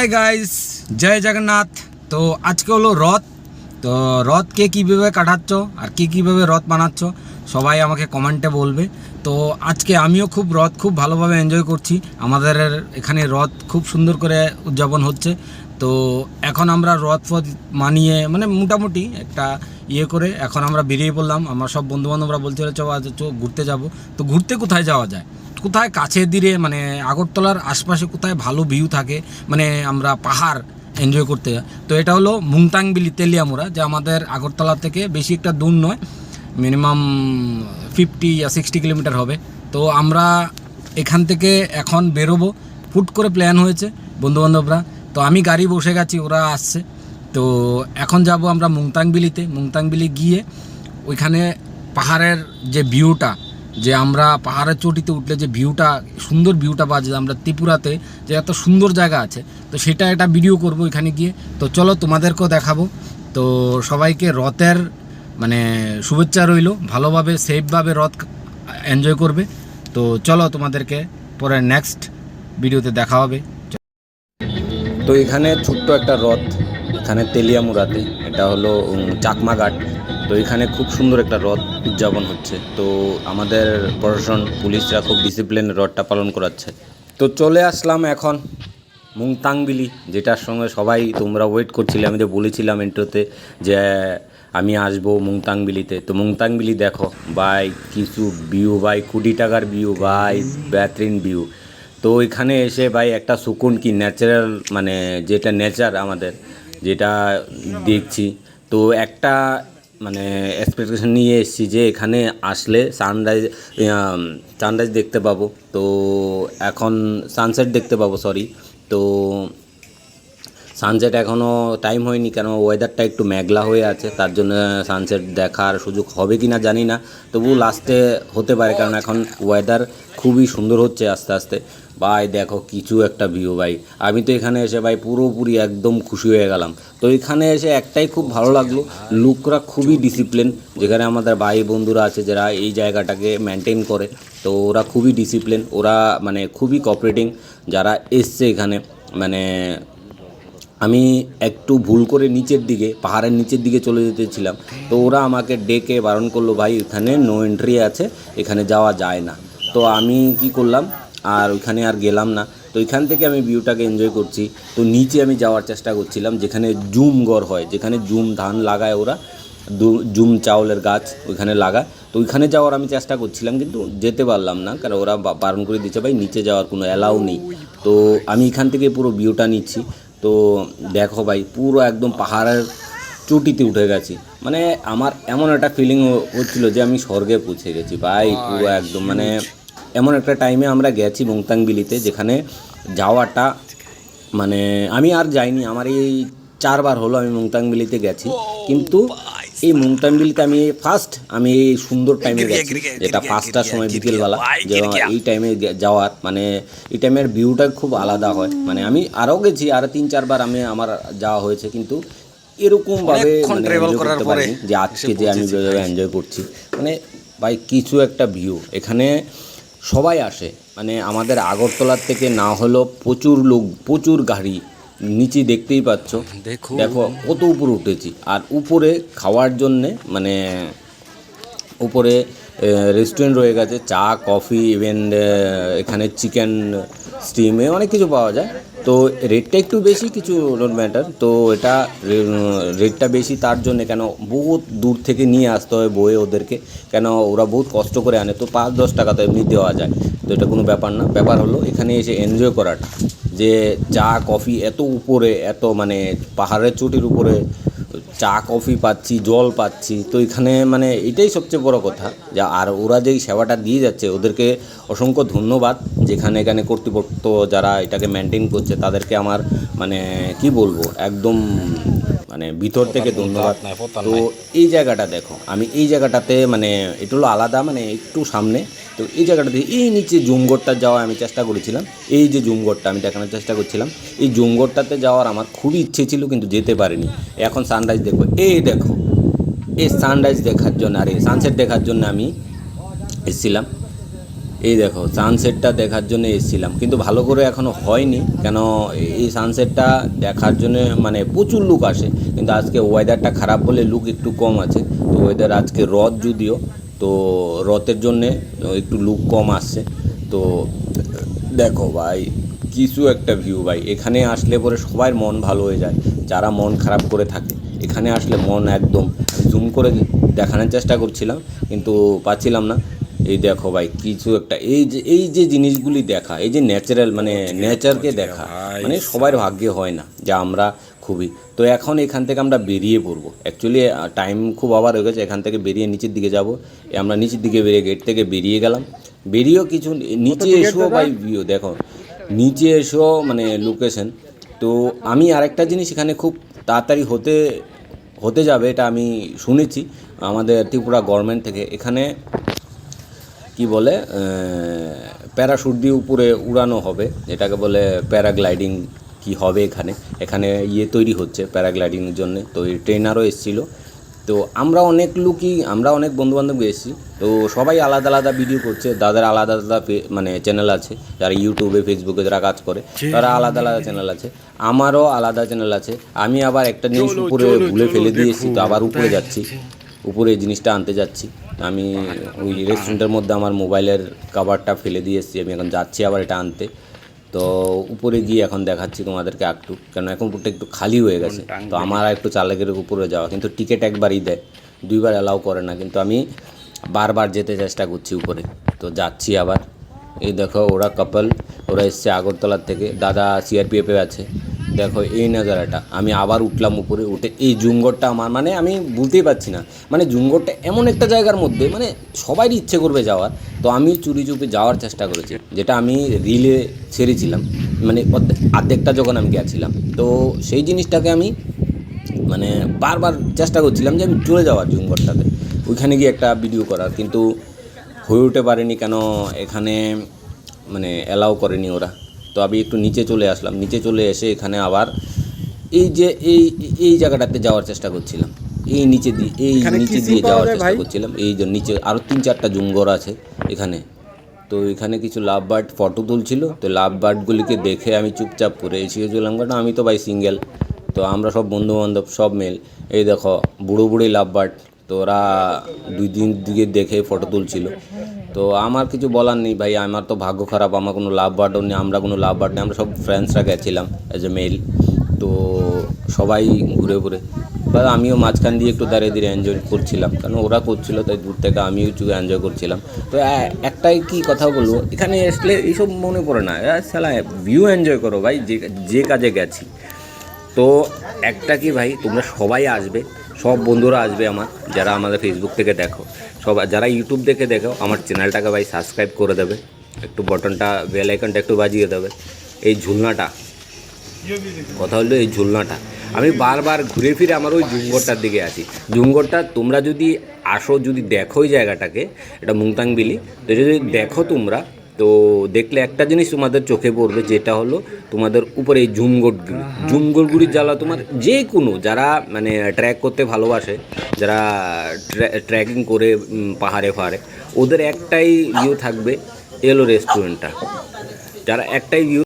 Hi guys, জয় জগন্নাথ। তো আজকে হলো রথ। তো রথকে কীভাবে কাটাচ্ছ আর কীভাবে রথ বানাচ্ছ সবাই আমাকে কমেন্টে বলবে। তো আজকে আমিও রথ খুব ভালোভাবে এনজয় করছি। আমাদের এখানে রথ খুব সুন্দর করে উদযাপন হচ্ছে। তো এখন আমরা রথ মানিয়ে মানে মোটামুটি একটা করে এখন আমরা বেরিয়ে পড়লাম। আমার সব বন্ধুবান্ধবরা বলছিল চো ঘুরতে যাব। তো ঘুরতে কোথায় যাওয়া যায়, কোথায় কাছে দিরে মানে আগরতলার আশপাশে কোথায় ভালো ভিউ থাকে, মানে আমরা পাহাড় এনজয় করতে যাই। তো এটা হলো মুংতাংবিলি তেলিয়ামুড়া, যে আমাদের আগরতলা থেকে বেশি একটা দূর নয়, মিনিমাম 50 বা 60 কিলোমিটার হবে। তো আমরা এখান থেকে এখন বেরোবো, হুট করে প্ল্যান হয়েছে বন্ধুবান্ধবরা। তো আমি গাড়ি বসে গেছি, ওরা আসছে। তো এখন যাব আমরা মুংতাংবিলি গিয়ে ওইখানে পাহাড়ের যে ভিউটা, যে আমরা পাহাড়ের চটিতে উঠলে যে ভিউটা, সুন্দর ভিউটা পাওয়া যায়, আমরা ত্রিপুরাতে যে এত সুন্দর জায়গা আছে, তো সেটা একটা ভিডিও করব এখানে গিয়ে। তো চলো তোমাদেরকেও দেখাবো। তো সবাইকে রথের মানে শুভেচ্ছা রইল, ভালোভাবে সেফভাবে রথ এনজয় করবে। তো চলো তোমাদেরকে পরে নেক্সট ভিডিওতে দেখা হবে। তো এখানে ছোট্ট একটা রথ, এখানে তেলিয়ামুড়াতে, এটা হলো চাকমাঘাট। তো এখানে খুব সুন্দর একটা রথ উদযাপন হচ্ছে। তো আমাদের প্রশাসন পুলিশরা খুব ডিসিপ্লিন রথটা পালন করাচ্ছে। তো চলে আসলাম এখন মুংতাংবিলি, যেটার সঙ্গে সবাই তোমরা ওয়েট করছিলে। আমি তো বলেছিলাম ইন্ট্রোতে যে আমি আসবো মুংতাংবিলিতে। তো মুংতাংবিলি দেখো ভাই, কিছু ভিউ ভাই, 20 টাকার ভিউ ভাই, বেহতরিন ভিউ। তো এখানে এসে ভাই একটা সুকুন, কি ন্যাচারাল মানে যেটা নেচার আমাদের যেটা দেখছি, তো একটা মানে এক্সপেকটেশন নিয়ে এসেছি যে এখানে আসলে সানরাইজ দেখতে পাবো। তো এখন সানসেট দেখতে পাবো, সরি। তো সানসেট এখনও টাইম হয়নি, কেন ওয়েদারটা একটু মেঘলা হয়ে আছে, তার জন্য সানসেট দেখার সুযোগ হবে কি না জানি না, তবু লাস্টে হতে পারে, কারণ এখন ওয়েদার খুবই সুন্দর হচ্ছে আস্তে আস্তে। ভাই দেখো কিছু একটা ভিউ ভাই, আমি তো এখানে এসে ভাই পুরোপুরি একদম খুশি হয়ে গেলাম। তো এখানে এসে একটাই খুব ভালো লাগলো, লোকরা খুবই ডিসিপ্লিন। যেখানে আমাদের ভাই বন্ধুরা আছে যারা এই জায়গাটাকে মেনটেন করে, তো ওরা খুবই ডিসিপ্লিন, ওরা মানে খুবই কোঅপারেটিং যারা এসছে এখানে। মানে আমি একটু ভুল করে পাহাড়ের নিচের দিকে চলে যেতেছিলাম, তো ওরা আমাকে ডেকে বারণ করলো, ভাই এখানে নো এন্ট্রি আছে, এখানে যাওয়া যায় না। তো আমি কি করলাম, আর ওইখানে আর গেলাম না। তো এখান থেকে আমি ভিউটাকে এনজয় করছি। তো নিচে আমি যাওয়ার চেষ্টা করছিলাম, যেখানে জুম গড় হয়, যেখানে জুম ধান লাগায় ওরা, জুম চাউলের গাছ ওইখানে লাগায়। তো ওইখানে যাওয়ার আমি চেষ্টা করছিলাম, কিন্তু যেতে পারলাম না, কারণ ওরা বারণ করে দিচ্ছে ভাই নিচে যাওয়ার কোনো অ্যালাউ নেই। তো আমি এখান থেকে পুরো ভিউটা নিচ্ছি। তো দেখো ভাই, পুরো একদম পাহাড়ের চটিতে উঠে গেছি, মানে আমার এমন একটা ফিলিং হচ্ছিলো যে আমি স্বর্গে পৌঁছে গেছি ভাই, পুরো একদম মানে এমন একটা টাইমে আমরা গেছি মুংতাংবিলিতে, যেখানে যাওয়াটা মানে আমি আর যাইনি, আমার এই 4 বার হলো আমি মুংতাংবিলিতে গেছি, কিন্তু এই মুংতাংবিলিতে আমি এই সুন্দর টাইমে গেছি, যেটা 5টার সময় বিকেলবেলা, যে এই টাইমে যাওয়ার মানে এই টাইমের ভিউটা খুব আলাদা হয়। মানে আমি আরও গেছি, আরও 3-4 বার আমার যাওয়া হয়েছে, কিন্তু এরকমভাবে করতে পারিনি যে আজকে যে আমি যেভাবে এনজয় করছি। মানে ভাই কিছু একটা ভিউ, এখানে সবাই আসে, মানে আমাদের আগরতলার থেকে না হলেও প্রচুর লোক, প্রচুর গাড়ি, নিচে দেখতেই পাচ্ছ, দেখো কত উপরে উঠেছি। আর উপরে খাওয়ার জন্যে মানে উপরে রেস্টুরেন্ট রয়ে গেছে, চা কফি, ইভেন এখানে চিকেন স্টিমে অনেক কিছু পাওয়া যায়। তো রেটটা একটু বেশি, কিছু ডোন্ট ম্যাটার। তো এটা রেটটা বেশি তার জন্যে, কেন বহুত দূর থেকে নিয়ে আসতে হয় বয়ে ওদেরকে, কেন ওরা বহুত কষ্ট করে আনে। তো 5-10 টাকা তো এমনি দেওয়া যায়, তো এটা কোনো ব্যাপার না। ব্যাপার হলো এখানে এসে এনজয় করাটা, যে চা কফি এত উপরে, এত মানে পাহাড়ের চটির উপরে চা কফি পাচ্ছি, জল পাচ্ছি। তো এখানে মানে এটাই সবচেয়ে বড় কথা, যে আর ওরা যেই সেবাটা দিয়ে যাচ্ছে ওদেরকে অসংখ্য ধন্যবাদ। যেখানে এখানে কর্তৃপক্ষ যারা এটাকে মেনটেন করছে তাদেরকে আমার মানে কি বলবো, একদম মানে ভিতর থেকে ধন্যবাদ। তো এই জায়গাটা দেখো, আমি এই জায়গাটাতে মানে এটা হলো আলাদা, মানে একটু সামনে। তো এই জায়গাটাতে এই নিচে জুমগড়টা যাওয়া আমি চেষ্টা করেছিলাম, এই যে জুমগড়টা আমি দেখানোর চেষ্টা করছিলাম, এই জুমগড়টাতে যাওয়ার আমার খুবই ইচ্ছে ছিল, কিন্তু যেতে পারিনি। এখন সানরাইজ দেখো, এই দেখো, এই সানরাইজ দেখার জন্য আর এই সানসেট দেখার জন্য আমি এসেছিলাম। এই দেখো সানসেটটা দেখার জন্য এসেছিলাম, কিন্তু ভালো করে এখনও হয়নি, কেন এই সানসেটটা দেখার জন্য মানে প্রচুর লোক আসে, কিন্তু আজকে ওয়েদারটা খারাপ বলে লোক একটু কম আছে। তো ওয়েদার আজকে রথ যদিও, তো রথের জন্যে একটু লোক কম আসছে। তো দেখো ভাই কিছু একটা ভিউ ভাই, এখানে আসলে পরে সবার মন ভালো হয়ে যায়। যারা মন খারাপ করে থাকে এখানে আসলে মন একদম, আমি জুম করে দেখানোর চেষ্টা করছিলাম কিন্তু পাচ্ছিলাম না। এই দেখো ভাই কিছু একটা, এই যে জিনিসগুলি দেখা, এই যে ন্যাচারাল মানে নেচারকে দেখা, মানে সবার ভাগ্যে হয় না যে আমরা খুবই। তো এখন এখান থেকে আমরা বেরিয়ে পড়বো, অ্যাকচুয়ালি টাইম খুব ওভার হয়ে গেছে, এখান থেকে বেরিয়ে নিচের দিকে যাব। আমরা নিচের দিকে বেরিয়ে গেট থেকে বেরিয়ে গেলাম, বেরিয়েও কিছু নিচে এসেও ভাই ভিউ দেখো, নিচে এসেও মানে লোকেশন। তো আমি আরেকটা জিনিস এখানে খুব তাড়াতাড়ি হতে যাবে, এটা আমি শুনেছি আমাদের ত্রিপুরা গভর্নমেন্ট থেকে। এখানে কি বলে প্যারাশুট দিয়ে উপরে উড়ানো হবে, যেটাকে বলে প্যারাগ্লাইডিং কি হবে এখানে। এখানে তৈরি হচ্ছে প্যারাগ্লাইডিংয়ের জন্য, তো এই ট্রেনারও এসেছিলো। তো আমরা অনেক লোকই, আমরা অনেক বন্ধুবান্ধব এসেছি। তো সবাই আলাদা আলাদা ভিডিও করছে, তাদের আলাদা আলাদা মানে চ্যানেল আছে, যারা ইউটিউবে ফেসবুকে যারা কাজ করে তারা আলাদা আলাদা চ্যানেল আছে, আমারও আলাদা চ্যানেল আছে। আমি আবার একটা জিনিস উপরে ভুলে ফেলে দিয়েছি, তো আবার উপরে যাচ্ছি, উপরে জিনিসটা আনতে যাচ্ছি। আমি ওই রেস্টুরেন্টের মধ্যে আমার মোবাইলের কভারটা ফেলে দিয়ে এসেছি, আমি এখন যাচ্ছি আবার এটা আনতে। তো উপরে গিয়ে এখন দেখাচ্ছি তোমাদেরকে একটু, কেন এখন উপরটা একটু খালি হয়ে গেছে। তো আমার একটু চালাকের উপরে যাওয়া, কিন্তু টিকিট একবারই দেয়, দুইবার অ্যালাউ করে না, কিন্তু আমি বারবার যেতে চেষ্টা করছি উপরে। তো যাচ্ছি আবার। এই দেখো ওরা কাপল, ওরা এসছে আগরতলার থেকে, দাদা সিআরপিএফে আছে। দেখো এই নাজারাটা, আমি আবার উঠলাম উপরে, উঠে এই জুমগড়টা আমার মানে আমি বুঝতেই পারছি না, মানে জুমগড়টা এমন একটা জায়গার মধ্যে মানে সবারই ইচ্ছে করবে যাওয়ার। তো আমি চুরি চুপি যাওয়ার চেষ্টা করেছি, যেটা আমি রিলে ছেড়েছিলাম, মানে অর্ধেকটা যখন আমি গেছিলাম। তো সেই জিনিসটাকে আমি মানে বারবার চেষ্টা করছিলাম যে আমি চলে যাওয়ার জুমগড়টাতে, ওইখানে গিয়ে একটা ভিডিও করার, কিন্তু হয়ে উঠতে পারেনি, কেন এখানে মানে অ্যালাউ করেনি ওরা। তো আমি একটু নিচে চলে আসলাম, নিচে চলে এসে এখানে আবার এই যে এই জায়গাটাতে যাওয়ার চেষ্টা করছিলাম, এই নিচে দিয়ে যাওয়ার চেষ্টা করছিলাম। এই যে নিচে আরও 3-4টা জুমগড় আছে এখানে। তো এখানে কিছু লাভ বার্ড ফটো তুলছিল, তো লাভ বার্ডগুলিকে দেখে আমি চুপচাপ করে এসেছিলাম, কারণ আমি তো ভাই সিঙ্গেল, তো আমরা সব বন্ধুবান্ধব সব মেল। এই দেখো বুড়ো বুড়োই লাভ বার্ড, তো ওরা দুই দিন দিকে দেখে ফটো তুলছিল। তো আমার কিছু বলার নেই ভাই, আমার তো ভাগ্য খারাপ, আমার কোনো লাভ বার্ডও নেই, আমরা কোনো লাভ বার্ড নেই, আমরা সব ফ্রেন্ডসরা গেছিলাম অ্যাজ এ মেল। তো সবাই ঘুরে ঘুরে, বা আমিও মাঝখান দিয়ে একটু দাঁড়িয়ে এনজয় করছিলাম, কারণ ওরা করছিল তাই দূর থেকে আমিও একটু এনজয় করছিলাম। তো একটাই কি কথা বলবো, এখানে আসলে এইসব মনে পড়ে না, শালা ভিউ এনজয় করো ভাই, যে কাজে গেছি। তো একটা কি ভাই, তোমরা সবাই আসবে, সব বন্ধুরা আসবে আমার, যারা আমাদের ফেসবুক থেকে দেখো, সব যারা ইউটিউব দেখে দেখো, আমার চ্যানেলটাকে ভাই সাবস্ক্রাইব করে দেবে, একটু বটনটা বেল আইকনটা একটু বাজিয়ে দেবে। এই ঝুলনাটা, কথা হলো এই ঝুলনাটা, আমি বারবার ঘুরে ফিরে আমার ওই জুমগড়টার দিকে আসি। জুমগড়টা তোমরা যদি আসো, যদি দেখো ওই জায়গাটাকে, এটা মুংতাং বিলি, তো যদি দেখো তোমরা, তো দেখলে একটা জিনিস তোমাদের চোখে পড়বে, যেটা হলো তোমাদের উপরে এই ঝুমগড়গুলির জ্বালা, তোমার যে কোনো যারা মানে ট্র্যাক করতে ভালোবাসে, যারা ট্র্যাকিং করে পাহাড়ে ফাহাড়ে, ওদের একটাই ভিউ থাকবে, এলো রেস্টুরেন্টটা, যারা একটাই ভিউ